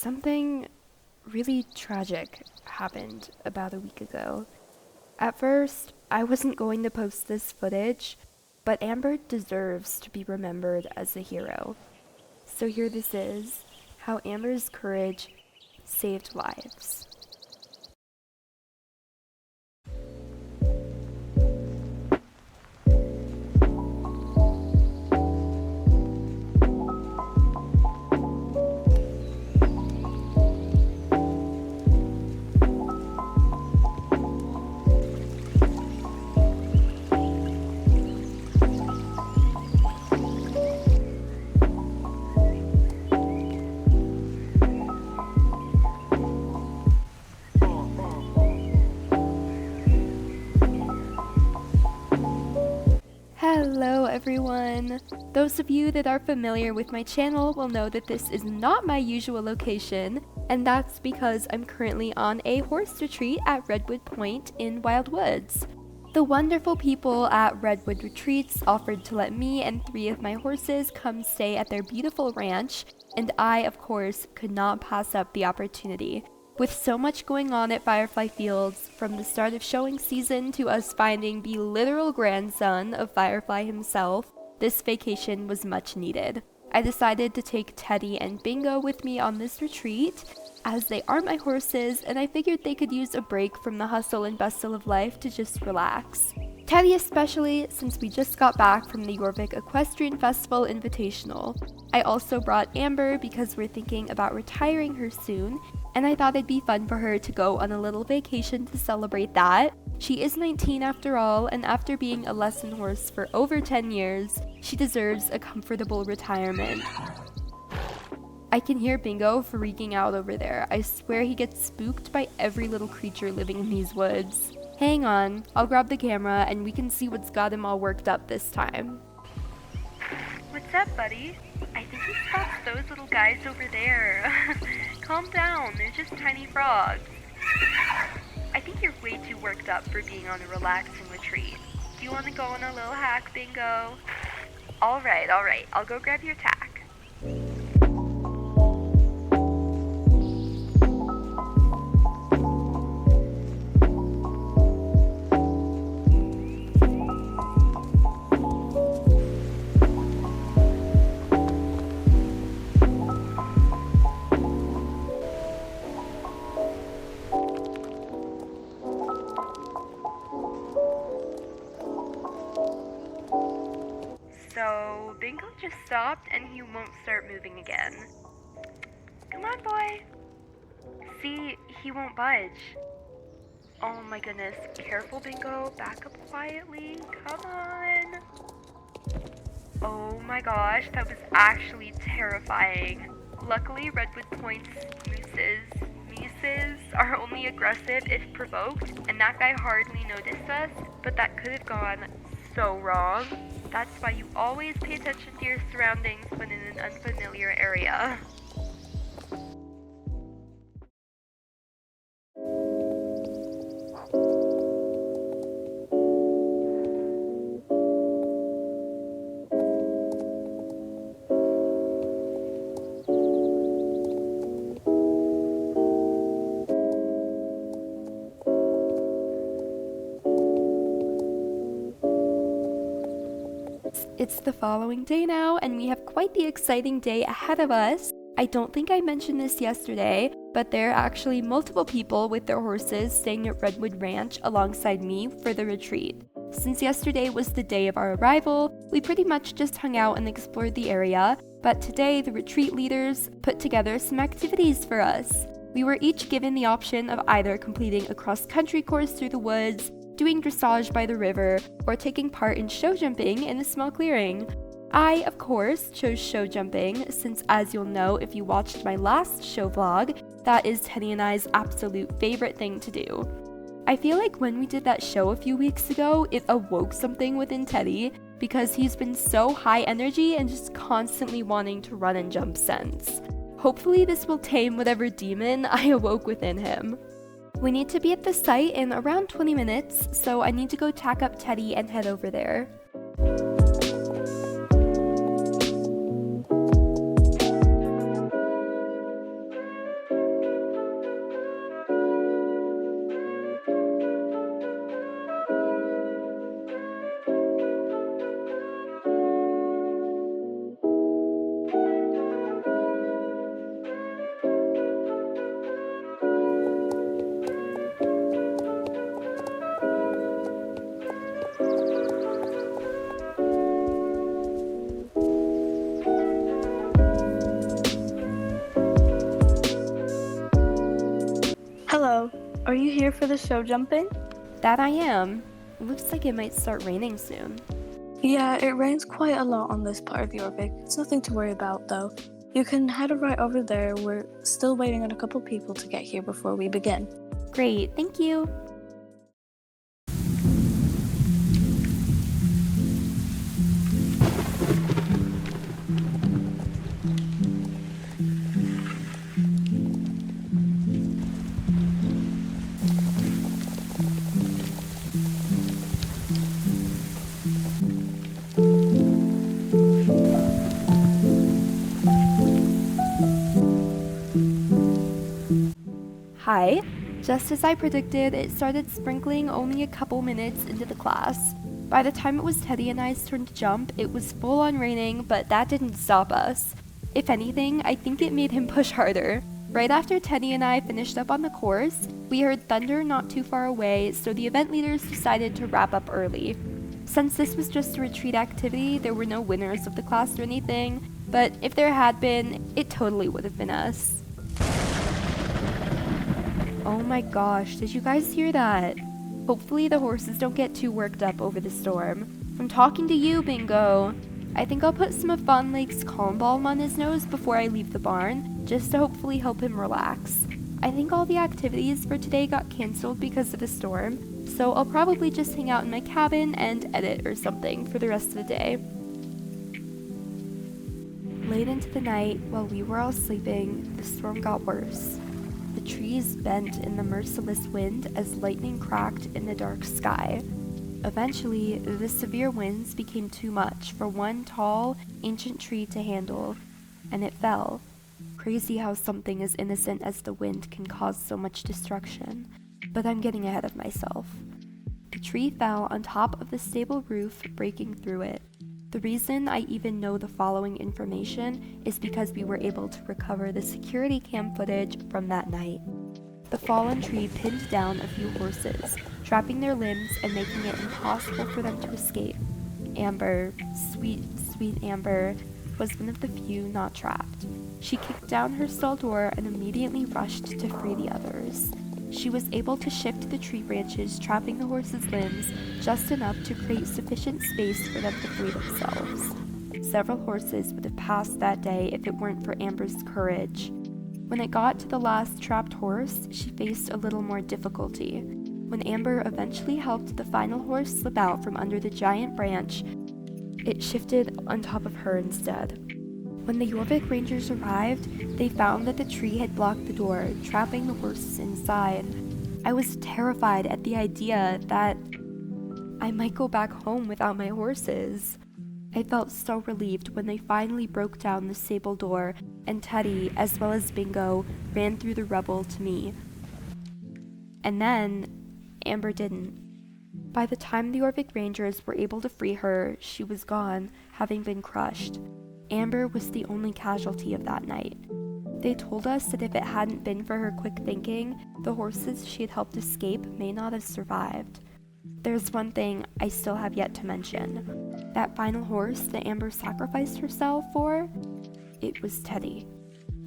Something really tragic happened about a week ago. At first, I wasn't going to post this footage, but Amber deserves to be remembered as a hero. So here this is, how Amber's courage saved lives. Hello everyone! Those of you that are familiar with my channel will know that this is not my usual location, and that's because I'm currently on a horse retreat at Redwood Point in Wild Woods. The wonderful people at Redwood Retreats offered to let me and 3 of my horses come stay at their beautiful ranch, and I, of course, could not pass up the opportunity. With so much going on at Firefly Fields, from the start of showing season to us finding the literal grandson of Firefly himself, this vacation was much needed. I decided to take Teddy and Bingo with me on this retreat, as they are my horses and I figured they could use a break from the hustle and bustle of life to just relax. Teddy especially, since we just got back from the Jorvik Equestrian Festival Invitational. I also brought Amber because we're thinking about retiring her soon, and I thought it'd be fun for her to go on a little vacation to celebrate that. She is 19 after all, and after being a lesson horse for over 10 years, she deserves a comfortable retirement. I can hear Bingo freaking out over there. I swear he gets spooked by every little creature living in these woods. Hang on, I'll grab the camera and we can see what's got him all worked up this time. What's up, buddy? I think he spots those little guys over there. Calm down, they're just tiny frogs. I think you're way too worked up for being on a relaxing retreat. Do you want to go on a little hack, Bingo? Alright, I'll go grab your tack. So, Bingo just stopped and he won't start moving again. Come on, boy. See, he won't budge. Oh my goodness. Careful, Bingo. Back up quietly. Come on. Oh my gosh, that was actually terrifying. Luckily, Redwood Point's mooses are only aggressive if provoked, and that guy hardly noticed us, but that could have gone so wrong. That's why you always pay attention to your surroundings when in an unfamiliar area. It's the following day now, and we have quite the exciting day ahead of us. I don't think I mentioned this yesterday, but there are actually multiple people with their horses staying at Redwood Ranch alongside me for the retreat. Since yesterday was the day of our arrival, we pretty much just hung out and explored the area, but today the retreat leaders put together some activities for us. We were each given the option of either completing a cross-country course through the woods, doing dressage by the river, or taking part in show jumping in a small clearing. I, of course, chose show jumping, since as you'll know if you watched my last show vlog, that is Teddy and I's absolute favorite thing to do. I feel like when we did that show a few weeks ago, it awoke something within Teddy, because he's been so high energy and just constantly wanting to run and jump since. Hopefully this will tame whatever demon I awoke within him. We need to be at the site in around 20 minutes, so I need to go tack up Teddy and head over there. Are you here for the show jumping? That I am. It looks like it might start raining soon. Yeah, it rains quite a lot on this part of Jorvik. It's nothing to worry about, though. You can head right over there. We're still waiting on a couple people to get here before we begin. Great, thank you. Hi. Just as I predicted, it started sprinkling only a couple minutes into the class. By the time it was Teddy and I's turn to jump, it was full on raining, but that didn't stop us. If anything, I think it made him push harder. Right after Teddy and I finished up on the course, we heard thunder not too far away, so the event leaders decided to wrap up early. Since this was just a retreat activity, there were no winners of the class or anything, but if there had been, it totally would have been us. Oh my gosh, did you guys hear that? Hopefully the horses don't get too worked up over the storm. From talking to you, Bingo, I think I'll put some of Fawn Lake's calm balm on his nose before I leave the barn, just to hopefully help him relax. I think all the activities for today got cancelled because of the storm, so I'll probably just hang out in my cabin and edit or something for the rest of the day. Late into the night, while we were all sleeping, the storm got worse. The trees bent in the merciless wind as lightning cracked in the dark sky. Eventually, the severe winds became too much for one tall, ancient tree to handle, and it fell. Crazy how something as innocent as the wind can cause so much destruction, but I'm getting ahead of myself. The tree fell on top of the stable roof, breaking through it. The reason I even know the following information is because we were able to recover the security cam footage from that night. The fallen tree pinned down a few horses, trapping their limbs and making it impossible for them to escape. Amber, sweet Amber, was one of the few not trapped. She kicked down her stall door and immediately rushed to free the others. She was able to shift the tree branches trapping the horses' limbs just enough to create sufficient space for them to free themselves. Several horses would have passed that day if it weren't for Amber's courage. When it got to the last trapped horse, she faced a little more difficulty. When Amber eventually helped the final horse slip out from under the giant branch, it shifted on top of her instead. When the Jorvik Rangers arrived, they found that the tree had blocked the door, trapping the horses inside. I was terrified at the idea that I might go back home without my horses. I felt so relieved when they finally broke down the stable door, and Teddy, as well as Bingo, ran through the rubble to me. And then, Amber didn't. By the time the Jorvik Rangers were able to free her, she was gone, having been crushed. Amber was the only casualty of that night. They told us that if it hadn't been for her quick thinking, the horses she had helped escape may not have survived. There's one thing I still have yet to mention. That final horse that Amber sacrificed herself for? It was Teddy.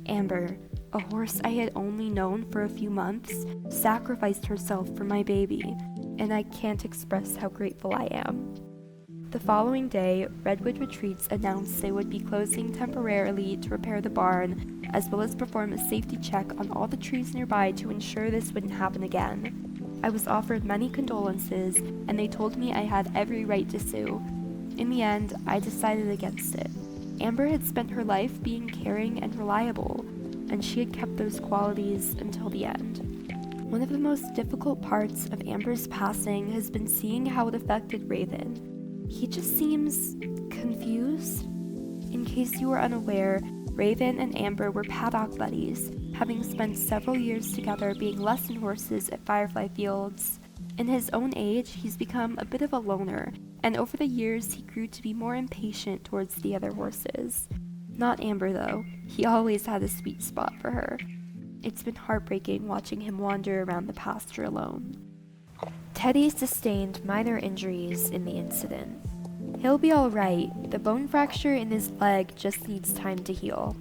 Amber, a horse I had only known for a few months, sacrificed herself for my baby, and I can't express how grateful I am. The following day, Redwood Retreats announced they would be closing temporarily to repair the barn, as well as perform a safety check on all the trees nearby to ensure this wouldn't happen again. I was offered many condolences, and they told me I had every right to sue. In the end, I decided against it. Amber had spent her life being caring and reliable, and she had kept those qualities until the end. One of the most difficult parts of Amber's passing has been seeing how it affected Raven. He just seems confused. In case you were unaware, Raven and Amber were paddock buddies, having spent several years together being lesson horses at Firefly Fields. In his own age, he's become a bit of a loner, and over the years he grew to be more impatient towards the other horses. Not Amber though, he always had a sweet spot for her. It's been heartbreaking watching him wander around the pasture alone. Teddy sustained minor injuries in the incident. He'll be alright, the bone fracture in his leg just needs time to heal.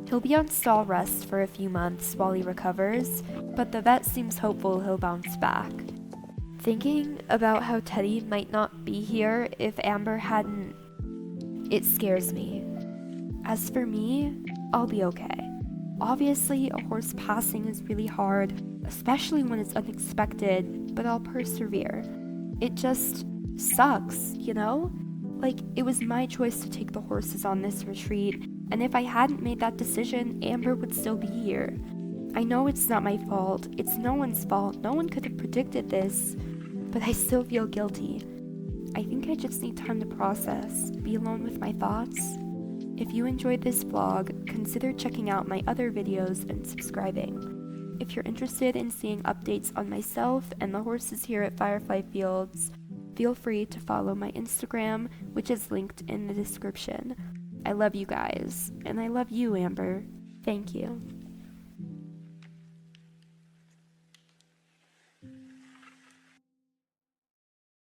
He'll be on stall rest for a few months while he recovers, but the vet seems hopeful he'll bounce back. Thinking about how Teddy might not be here if Amber hadn't, it scares me. As for me, I'll be okay. Obviously, a horse passing is really hard, especially when it's unexpected, but I'll persevere. It just sucks, you know? Like, it was my choice to take the horses on this retreat, and if I hadn't made that decision, Amber would still be here. I know it's not my fault, it's no one's fault, no one could have predicted this, but I still feel guilty. I think I just need time to process, be alone with my thoughts. If you enjoyed this vlog, consider checking out my other videos and subscribing. If you're interested in seeing updates on myself and the horses here at Firefly Fields, feel free to follow my Instagram, which is linked in the description. I love you guys, and I love you, Amber. Thank you.